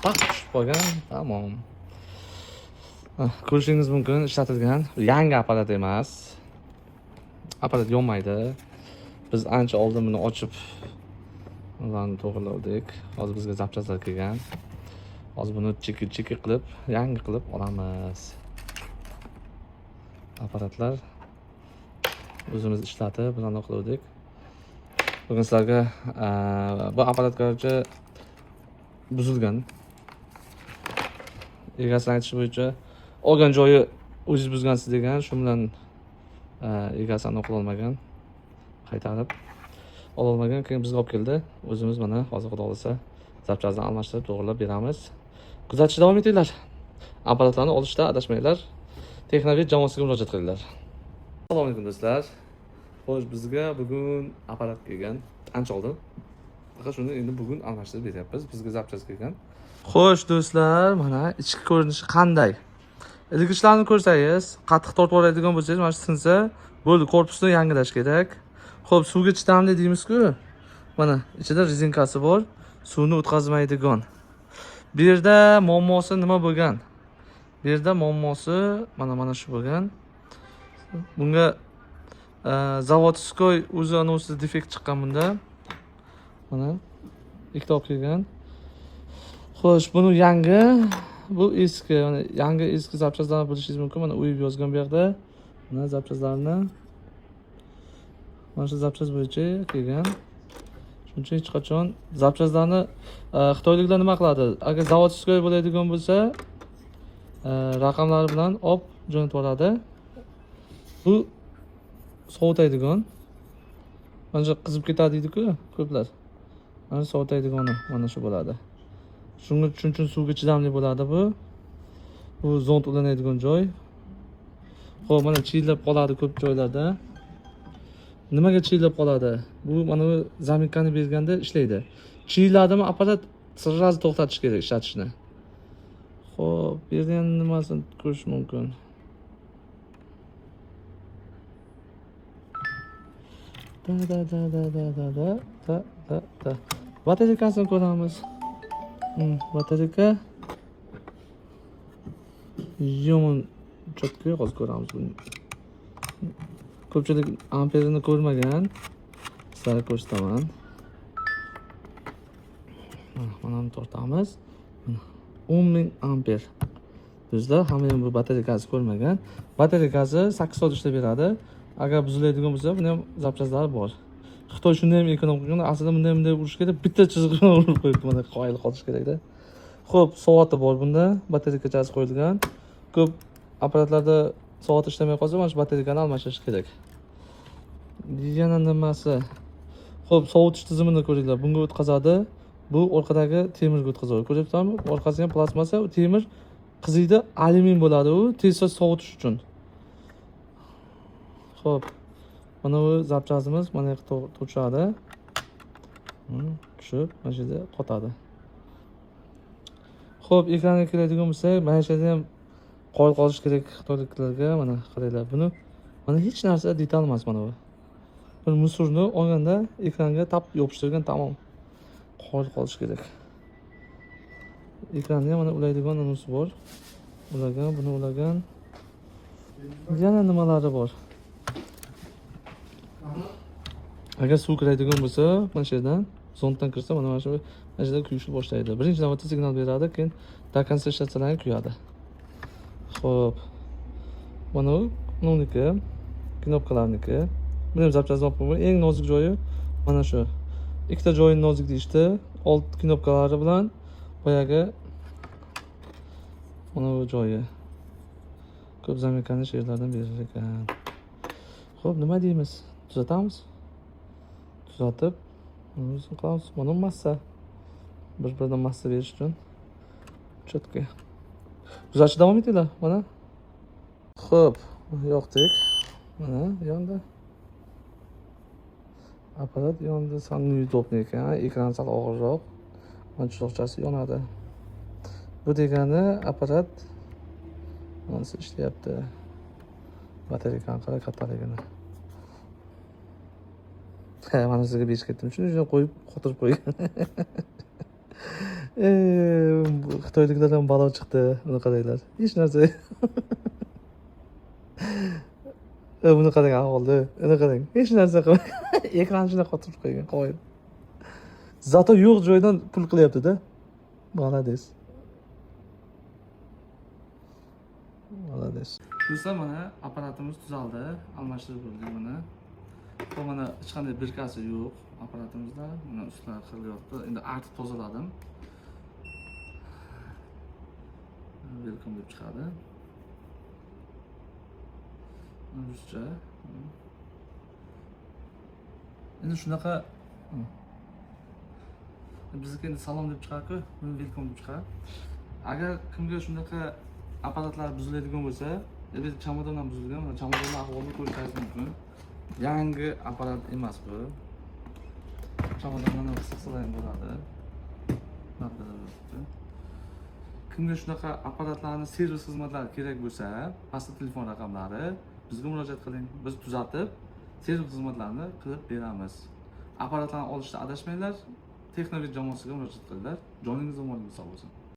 Pak tushib qolgan. Tamom. Ko'rishingiz mumkin, ishlatilgan yangi apparat emas. Apparat yonmaydi. Biz ancha oldin buni ochib ularni to'g'riladik. Hozir bizga zapchastlar kelgan. Hozir buni cheki qilib, yangi qilib olamiz. Apparatlar o'zimiz ishlatib, bularni qildik. Bugun sizlarga bu apparat korchi buzilgan. Egasining aytishi bo'yicha olgan joyi o'zingiz buzgansiz degan, shu bilan egasi aniq olmagan, qaytarib ololmagan, keyin bizga olib keldi. O'zimiz mana hozir xudo xolasa zapchastni almashtirib to'g'rilab beramiz. Kuzatishda davom etinglar. Apparatlarni olishda adashmanglar. Texnovid jamoasiga murojaat qilinglar. Assalomu alaykum do'stlar. Xo'sh, bizga bugun apparat kelgan. Ancha oldin. Faqat shuni endi bugun almashtirib beryapmiz. Bizga zapchast kelgan. Xo'sh do'stlar, mana ichki ko'rinishi qanday? Ilg'ichlarni ko'rsangiz, qattiq tortib oladigan bo'lsangiz, mana shu sinsa, bo'ldi, korpusni yangilash kerak. Xo'p, suvga chidamli deymiz-ku. Mana ichida rezinkasi bor, suvni o'tkazmaydigan. Bu yerda muammosi nima bo'lgan? Bu yerda muammosi mana shu bo'lgan. Bunga zavodskoy o'zi anosida defekt chiqqan bunda. Mana ikkita olib kelgan. Xo'sh, buni yangi, bu eski, mana yangi eski zapchastlarni bilishingiz mumkin. Mana uyib yozgan bu yerda. Mana zapchastlarni. Mana shu zapchast bo'yicha kelgan. Shuning uchun hech qachon zapchastlarni xitoyliklar nima qiladi? Agar zavodskoy bo'ladigan bo'lsa, raqamlari bilan olib jo'natib oladi. Bu sovutadigan. Mana shu qizib ketadi deydi-ku ko'plar. Mana sovutadigan mana shu bo'ladi. Shuning uchun suvga chidamli bo'ladi bu. Bu zont ulanadigan joy. Xo'p, mana chiyillab qoladi ko'p joylarda. Nimaga chiyillab qoladi? Bu mana bu zaminkani berganda ishlaydi. Chiyilladimi apparat sirraz to'xtatish kerak ishlatishni. Xo'p, bu yerda ham nimasini ko'rish mumkin. Da. Batareyasini ko'ramiz. Batareyka yomon chotga hozir ko'ramiz buni. Ko'pchilik amperini ko'rmagan. Sizlarga ko'rsataman. Mana buni tortamiz. 10.000 amper. Do'stlar, hamma ham bu batareykasi ko'rmagan. Batareykasi 8 soat ishlab beradi. Agar buziladigan bo'lsa, buni ham zapchastlari bor. Xitoy shunday ham ekonom qilgan. Aslida bunday urish kerak. Bitta chiziqni urib qo'yibdi. Mana qoyil qolish kerak-da. Xo'p, soati bor bunda. Batareykachasi qo'yilgan. Ko'p apparatlarda soat ishlamay qolsa, mana shu batareykani almashtirish kerak. Yana nimasi? Xo'p, sovutish tizimini ko'ringlar. Bunga o'tkazadi. Bu orqadagi temirga o'tkazadi. Ko'ryapsizmi? Orqasi ham plastmassa, temir qiziydi, alyumin bo'ladi u, tezda sovutish uchun. Xo'p. Mana bu zapchastimiz mana yoqda tushadi. Tushib, mana shu yerda qotadi. Xo'p, ekranga keladigan bo'lsak, mana shu yerda ham qoyil qolish kerak xitoyliklarga. Mana qaranglar, buni mana hech narsa detal emas mana bu. Bir musurni olganda ekranga tap yopishtirgan, tamom. Qoyil qolish kerak. Ekranda ham mana ulaydigan anonsi bor. Ulagan, buni ulagan. Yana nimalari bor? Agar suv kiradigan bo'lsa, mana shu yerdan zontdan kirsa, mana shu yerda kuyishni boshlaydi. Birinchi navbatda signal beradi, keyin do konca ishlatsalar kuyadi. Xo'p. Mana uniki, knopkalarniki. Buni ham zapchast olib qo'ygan. Eng nozik joyi mana shu. Ikkita joyini nozik deyishdi. Old knopkalari bilan boyagi mana bu joyi. Ko'p zaminkani shu yerlardan berar ekan. Xo'p, nima deymiz? Tuzatamiz. Tuzatib, qilamiz. Mana massa. Bir-biridan massa berish uchun cho'tka. Kuzatishda davom etinglar. Mana. Xo'p, yoqdik. Mana yonda. Apparat yonda samimiy udobli ekan. Ekran sal og'irroq. Mana chiroqchasi yonadi. Bu degani apparat mana ishlayapti. Batareykani qara kattaligini. Mana sizga berib ketdim. Shuning uchun qo'yib xotirib qo'ygan. xitoyliklardan balo chiqdi, uni qaranglar, hech narsa. Buni qarang ahvolni, uni qarang, hech narsa qilmay ekran shunday qotib qo'ygan, qo'yib. Zato yo'q joydan pul qilyapti-da. Молодец. Молодец. Do'stlar, mana apparatimiz tuzaldi, almashtirib bo'ldik buni. Bu mana hech qanday birkasi yo'q apparatimizda. Mana ustlari qilyapti. Endi artib tozaladim. Welcome deb chiqadi. Ruscha. Endi shunaqa bizniki endi salom deb chiqadi-ku, buni welcome deb chiqadi. Agar kimga shunaqa apparatlar buziladigan bo'lsa, biz chamadondan buzilgan, mana chamadonning ahvolini ko'rishingiz mumkin. Yangi apparat emas bu. Chamadondan qisqalar ham bo'ladi. Kimga shunaqa apparatlarning servis xizmatlari kerak bo'lsa, pastda telefon raqamlari, bizga murojaat qiling. Biz tuzatib, servis xizmatlarini qilib beramiz. Apparatlarni olishda adashmanglar. Texnovid jamoasiga murojaat qilinglar. Joningiz omonlik sog' bo'lsin.